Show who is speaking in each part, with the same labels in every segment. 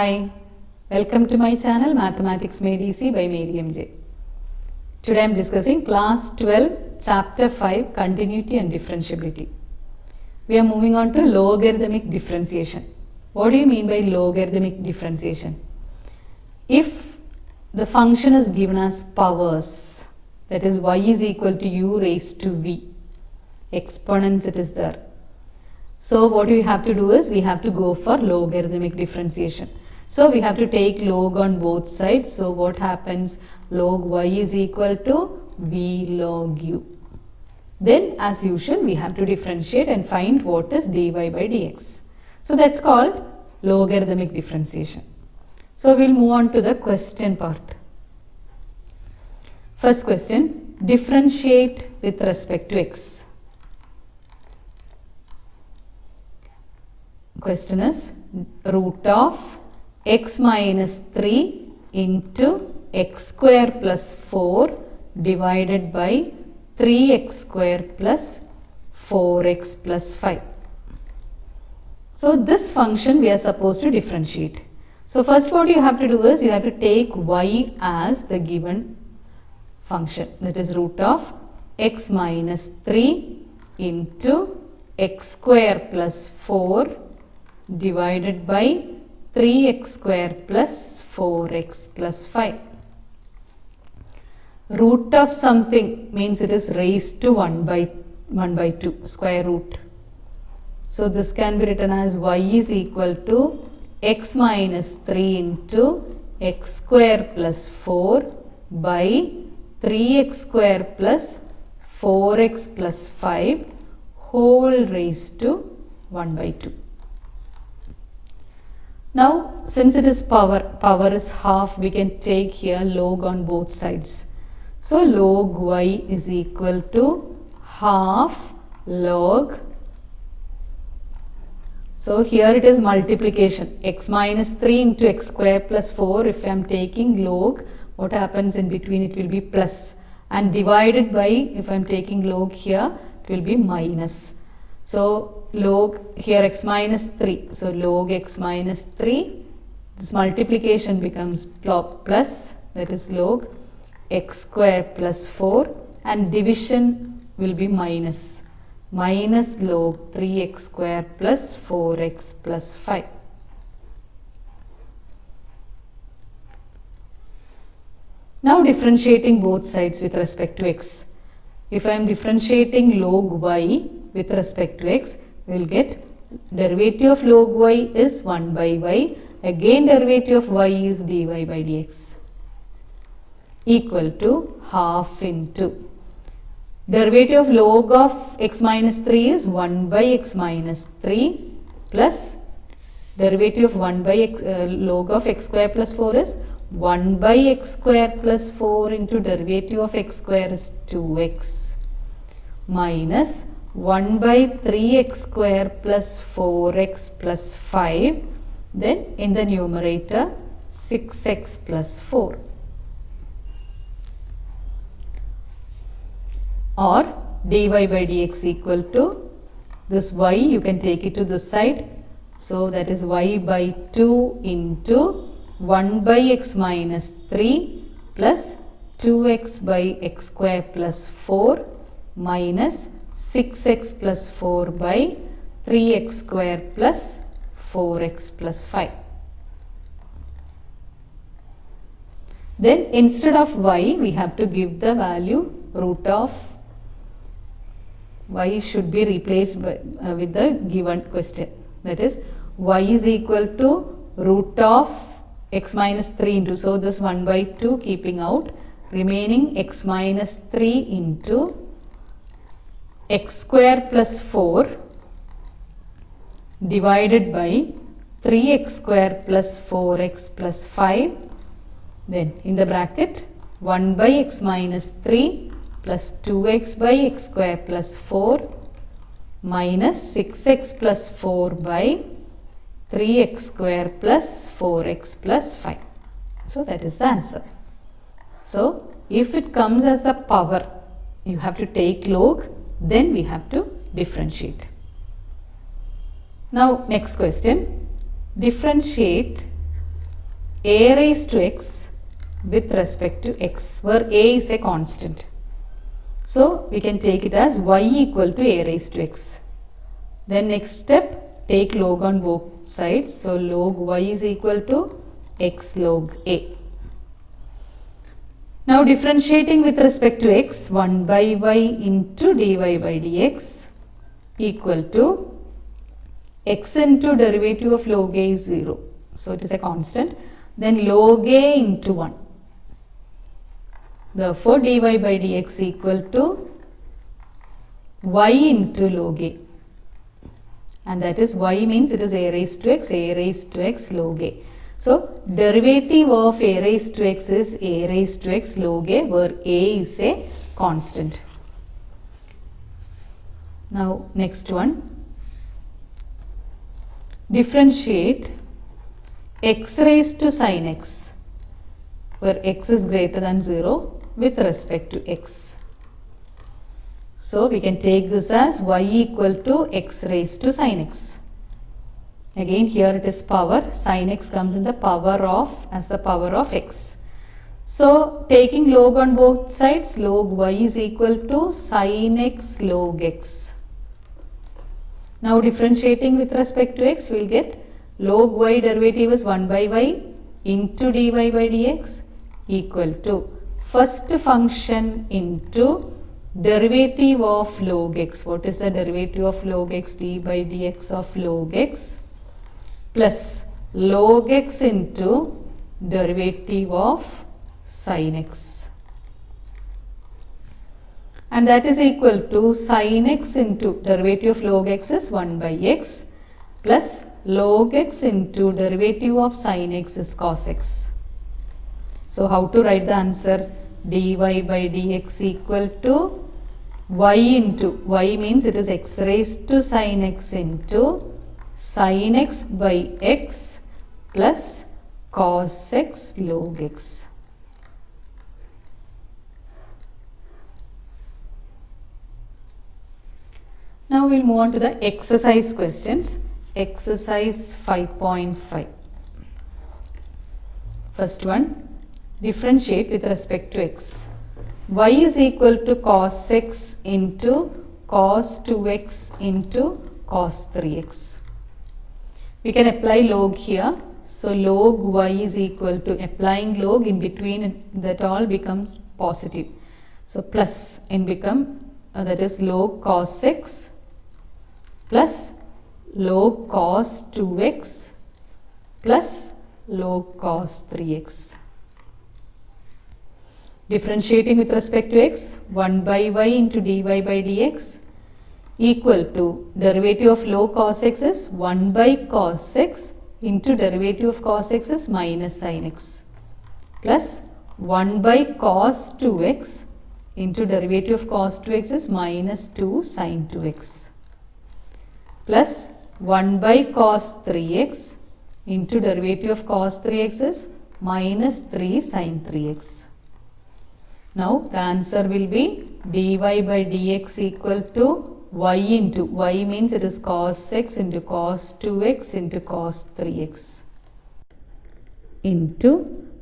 Speaker 1: Hi, welcome to my channel Mathematics Made Easy by Mary MJ. Today I am discussing class 12 chapter 5 continuity and differentiability. We are moving on to logarithmic differentiation. What do you mean by logarithmic differentiation? If the function is given as powers, that is y is equal to u raised to v, exponents it is there. So what we have to do is we have to go for logarithmic differentiation. So we have to take log on both sides. So what happens? Log y is equal to v log u. Then as usual we have to differentiate and find what is dy by dx. So that's called logarithmic differentiation. So we'll move on to the question part. First question, differentiate with respect to x. Question is root of x minus 3 into x square plus 4 divided by 3x square plus 4x plus 5. So this function we are supposed to differentiate. So first what you have to do is you have to take y as the given function, that is root of x minus 3 into x square plus 4 divided by 3x square plus 4x plus 5. Root of something means it is raised to 1 by 2, square root. So this can be written as y is equal to x minus 3 into x square plus 4 by 3x square plus 4x plus 5 whole raised to 1 by 2. Now since it is power is half, we can take here log on both sides. So log y is equal to half log. So here it is multiplication, x minus 3 into x square plus 4. If I am taking log, what happens in between? It will be plus, and divided by, if I am taking log here, it will be minus. So log here x minus 3, so log x minus 3, this multiplication becomes plus, that is log x square plus 4, and division will be minus log 3x square plus 4x plus 5. Now differentiating both sides with respect to x. If I am differentiating log y with respect to x, we will get derivative of log y is 1 by y. Again derivative of y is dy by dx equal to half into derivative of log of x minus 3 is 1 by x minus 3 plus derivative of 1 by x, log of x square plus 4 is 1 by x square plus 4 into derivative of x square is 2x minus 1 by 3x square plus 4x plus 5, then in the numerator 6x plus 4. Or dy by dx equal to this y, you can take it to this side. So that is y by 2 into 1 by x minus 3 plus 2x by x square plus 4 minus 6x plus 4 by 3x square plus 4x plus 5. Then instead of y, we have to give the value root of y should be replaced by, with the given question. That is y is equal to root of x minus 3 into, so this 1 by 2 keeping out, remaining x minus 3 into x square plus 4 divided by 3x square plus 4x plus 5, then in the bracket 1 by x minus 3 plus 2x by x square plus 4 minus 6x plus 4 by 3x square plus 4x plus 5. So that is the answer. So if it comes as a power, you have to take log, then we have to differentiate. Now next question, differentiate a raised to x with respect to x, where a is a constant. So we can take it as y equal to a raised to x. Then next step, take log on both sides. So log y is equal to x log a. Now differentiating with respect to x, 1 by y into dy by dx equal to x into derivative of log a is 0. So it is a constant. Then log a into 1. Therefore dy by dx equal to y into log a. And that is y means it is a raised to x log a. So derivative of a raised to x is a raised to x log a, where a is a constant. Now next one. Differentiate x raised to sin x, where x is greater than 0, with respect to x. So we can take this as y equal to x raised to sin x. Again here it is power, sin x comes in the power of, as the power of x. So taking log on both sides, log y is equal to sin x log x. Now differentiating with respect to x, we will get log y derivative is 1 by y into dy by dx equal to first function into derivative of log x. What is the derivative of log x? D by dx of log x plus log x into derivative of sin x. And that is equal to sin x into derivative of log x is 1 by x plus log x into derivative of sin x is cos x. So how to write the answer? Dy by dx equal to y into, y means it is x raised to sin x into sin x by x plus cos x log x. Now we will move on to the exercise questions. Exercise 5.5. First one. Differentiate with respect to x. Y is equal to cos x into cos 2x into cos 3x. We can apply log here. So log y is equal to, applying log in between, that all becomes positive. So plus in become, that is log cos x plus log cos 2x plus log cos 3x. Differentiating with respect to x, 1 by y into dy by dx equal to derivative of log cos x is 1 by cos x into derivative of cos x is minus sin x plus 1 by cos 2x into derivative of cos 2x is minus 2 sin 2x plus 1 by cos 3x into derivative of cos 3x is minus 3 sin 3x. Now the answer will be dy by dx equal to y into, y means it is cos x into cos 2x into cos 3x into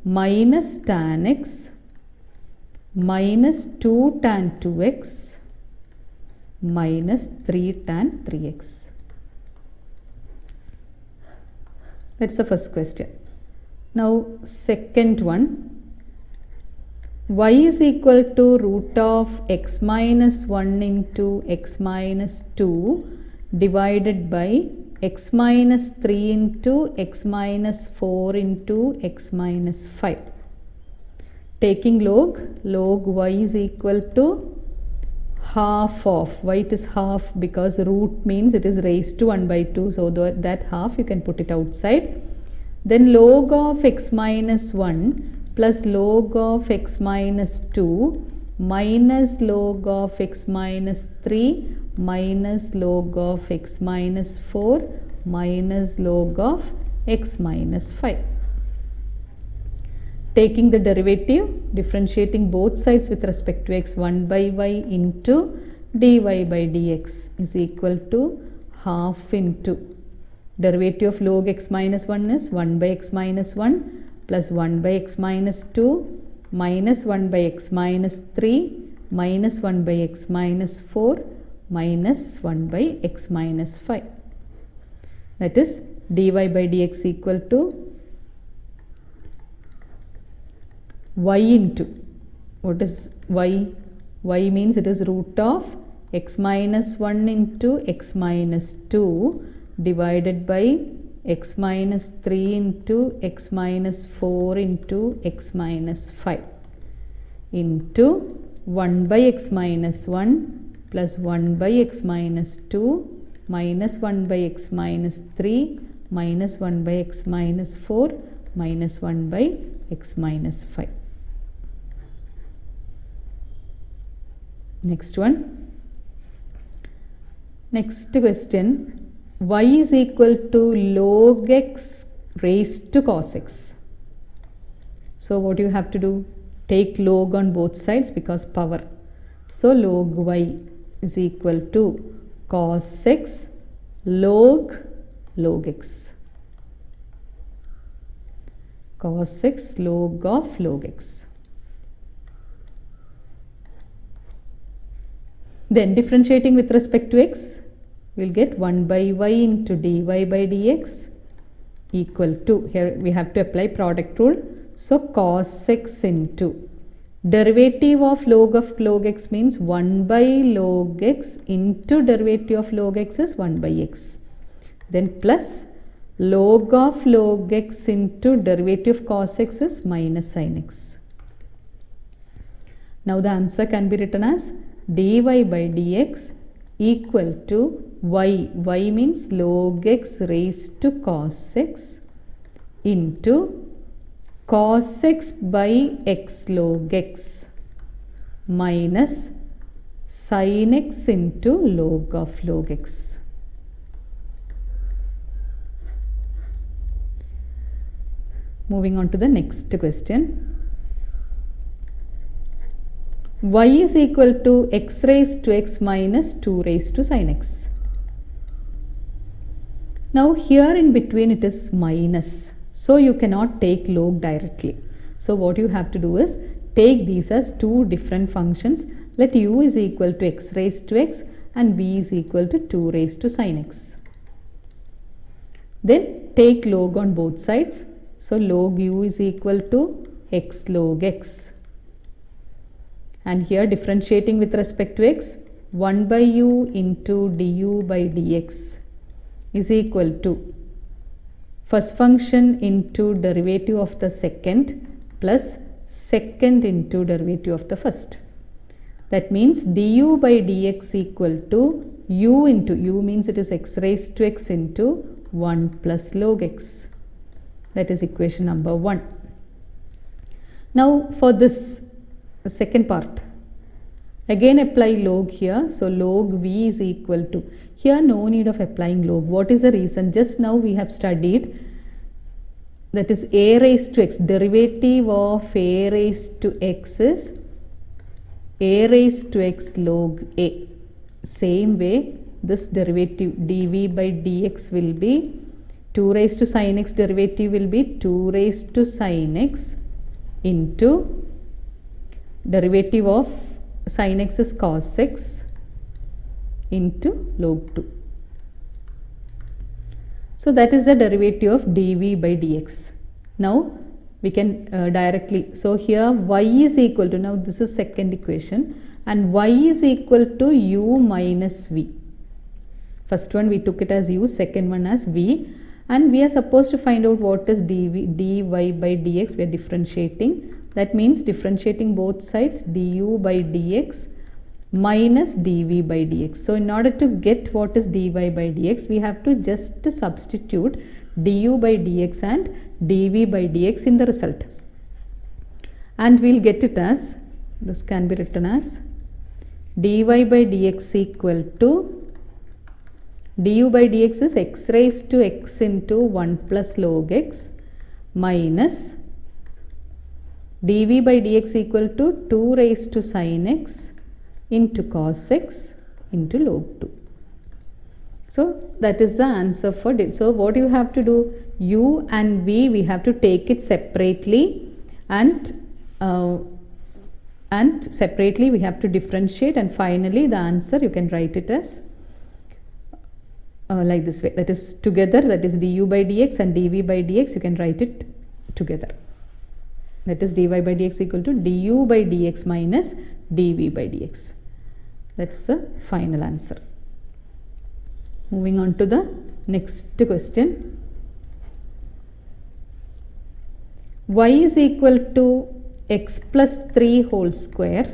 Speaker 1: minus tan x minus 2 tan 2x minus 3 tan 3x. That's the first question. Now second one. Y is equal to root of x minus 1 into x minus 2 divided by x minus 3 into x minus 4 into x minus 5. Taking log y is equal to half of, why it is half? Because root means it is raised to 1 by 2, so that half you can put it outside. Then log of x minus 1 plus log of x minus 2 minus log of x minus 3 minus log of x minus 4 minus log of x minus 5. Taking the derivative, differentiating both sides with respect to x, 1 by y into dy by dx is equal to half into derivative of log x minus 1 is 1 by x minus 1 plus 1 by x minus 2 minus 1 by x minus 3 minus 1 by x minus 4 minus 1 by x minus 5. That is dy by dx equal to y into, what is y? Y means it is root of x minus 1 into x minus 2 divided by x minus 3 into x minus 4 into x minus 5 into 1 by x minus 1 plus 1 by x minus 2 minus 1 by x minus 3 minus 1 by x minus 4 minus 1 by x minus 5. Next one. Next question. Y is equal to log x raised to cos x. So what you have to do? Take log on both sides because power. So log y is equal to cos x log x. Cos x log of log x. Then differentiating with respect to x, we'll get 1 by y into dy by dx equal to, here we have to apply product rule. So cos x into derivative of log x means 1 by log x into derivative of log x is 1 by x. Then plus log of log x into derivative of cos x is minus sin x. Now the answer can be written as dy by dx equal to y means log x raised to cos x into cos x by x log x minus sin x into log of log x. Moving on to the next question. Y is equal to x raised to x minus 2 raised to sin x. Now here in between it is minus, so you cannot take log directly. So what you have to do is take these as two different functions. Let u is equal to x raised to x and v is equal to 2 raised to sin x. Then take log on both sides. So log u is equal to x log x. And here differentiating with respect to x, 1 by u into du by dx is equal to first function into derivative of the second plus second into derivative of the first. That means du by dx equal to u into, u means it is x raised to x into 1 plus log x. That is equation number 1. Now for this second part, again apply log here. So log v is equal to, here no need of applying log. What is the reason? Just now we have studied, that is a raised to x, derivative of a raised to x is a raised to x log a. Same way this derivative dv by dx will be 2 raised to sin x, derivative will be 2 raised to sin x into derivative of sin x is cos x into log 2. So that is the derivative of dv by dx. Now we can directly, so here y is equal to, now this is second equation, and y is equal to u minus v. First one we took it as u, second one as v, and we are supposed to find out what is dy by dx. We are differentiating. That means differentiating both sides, du by dx minus dv by dx. So in order to get what is dy by dx, we have to just substitute du by dx and dv by dx in the result. And we'll get it as, this can be written as dy by dx equal to, du by dx is x raised to x into 1 plus log x minus dv by dx equal to 2 raised to sin x into cos x into log 2. So that is the answer for so what you have to do, u and v we have to take it separately, and separately we have to differentiate, and finally the answer you can write it as like this way, that is together, that is du by dx and dv by dx, you can write it together, that is dy by dx equal to du by dx minus dv by dx. That's the final answer. Moving on to the next question. Y is equal to x plus 3 whole square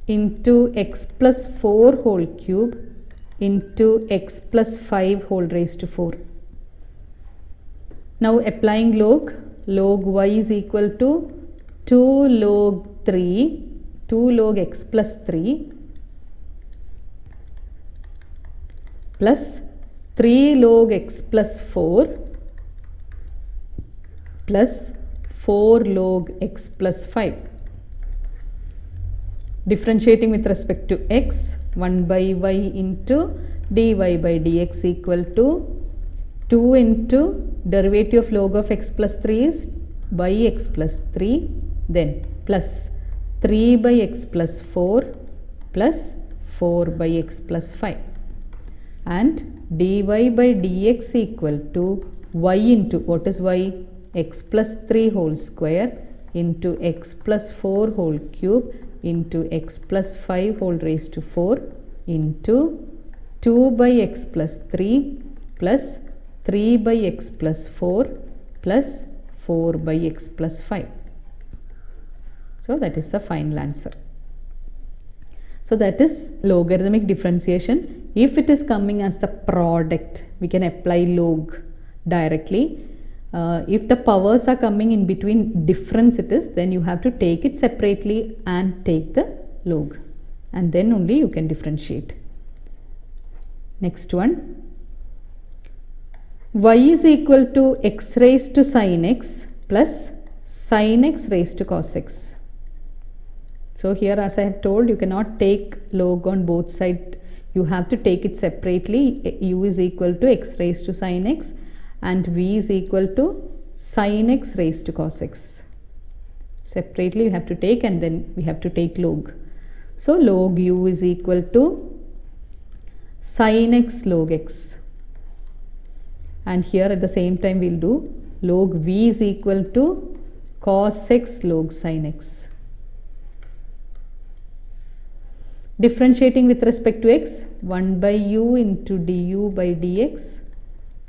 Speaker 1: into x plus 4 whole cube into x plus 5 whole raised to 4. Now applying log y is equal to 2 log x plus 3 plus 3 log x plus 4 plus 4 log x plus 5. Differentiating with respect to x, 1 by y into dy by dx equal to 2 into derivative of log of x plus 3 is by x plus 3, then plus 3 by x plus 4 plus 4 by x plus 5, and dy by dx equal to y into, what is y, x plus 3 whole square into x plus 4 whole cube into x plus 5 whole raised to 4 into 2 by x plus 3 plus 3 by x plus 4 plus 4 by x plus 5. So that is the final answer. So that is logarithmic differentiation. If it is coming as the product, we can apply log directly. If the powers are coming in between difference it is, then you have to take it separately and take the log, and then only you can differentiate. Next one, y is equal to x raised to sin x plus sin x raised to cos x. So here, as I have told, you cannot take log on both sides, you have to take it separately. U is equal to x raised to sin x and v is equal to sin x raised to cos x. Separately you have to take, and then we have to take log. So log u is equal to sin x log x, and here at the same time we will do log v is equal to cos x log sin x. Differentiating with respect to x, 1 by u into du by dx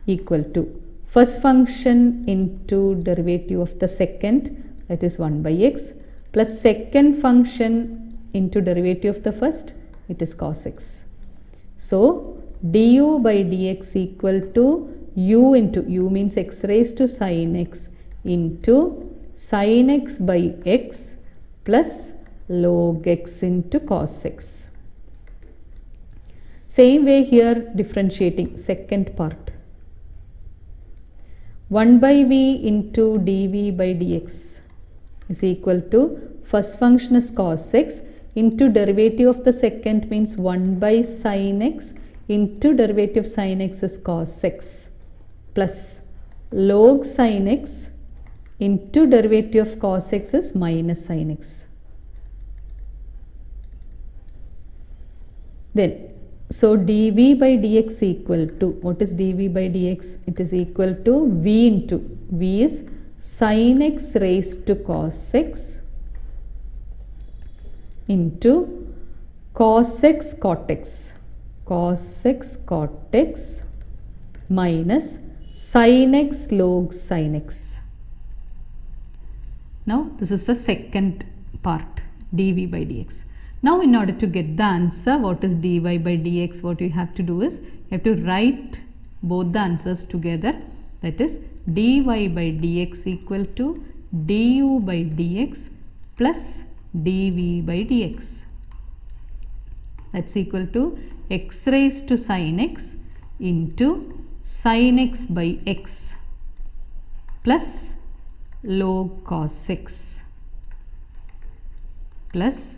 Speaker 1: equal to first function into derivative of the second, that is 1 by x, plus second function into derivative of the first, it is cos x. So du by dx equal to u into, u means x raised to sin x into sin x by x plus log x into cos x. Same way here, differentiating second part, 1 by v into dv by dx is equal to first function is cos x into derivative of the second means 1 by sin x into derivative sin x is cos x plus log sin x into derivative of cos x is minus sin x. Then so dv by dx equal to, what is dv by dx? It is equal to v into, v is sin x raised to cos x into cos x cot x, cos x cot x minus sin x log sin x. Now this is the second part, dv by dx. Now in order to get the answer, what is dy by dx, what you have to do is, you have to write both the answers together, that is dy by dx equal to du by dx plus dv by dx. That's equal to x raised to sin x into sin x by x plus log cos x plus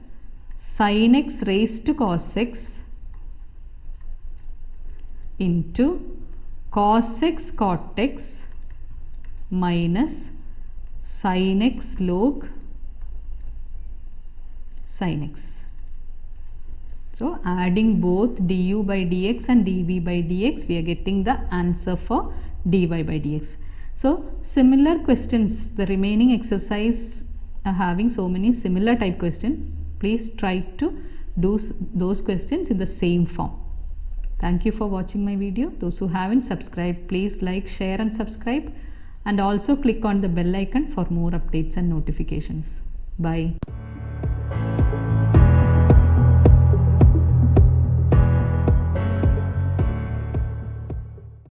Speaker 1: sin x raised to cos x into cos x cot x minus sin x log sin x. So adding both du by dx and dv by dx, we are getting the answer for dy by dx. So similar questions, the remaining exercise are having so many similar type questions. Please try to do those questions in the same form. Thank you for watching my video. Those who haven't subscribed, please like, share and subscribe, and also click on the bell icon for more updates and notifications. Bye.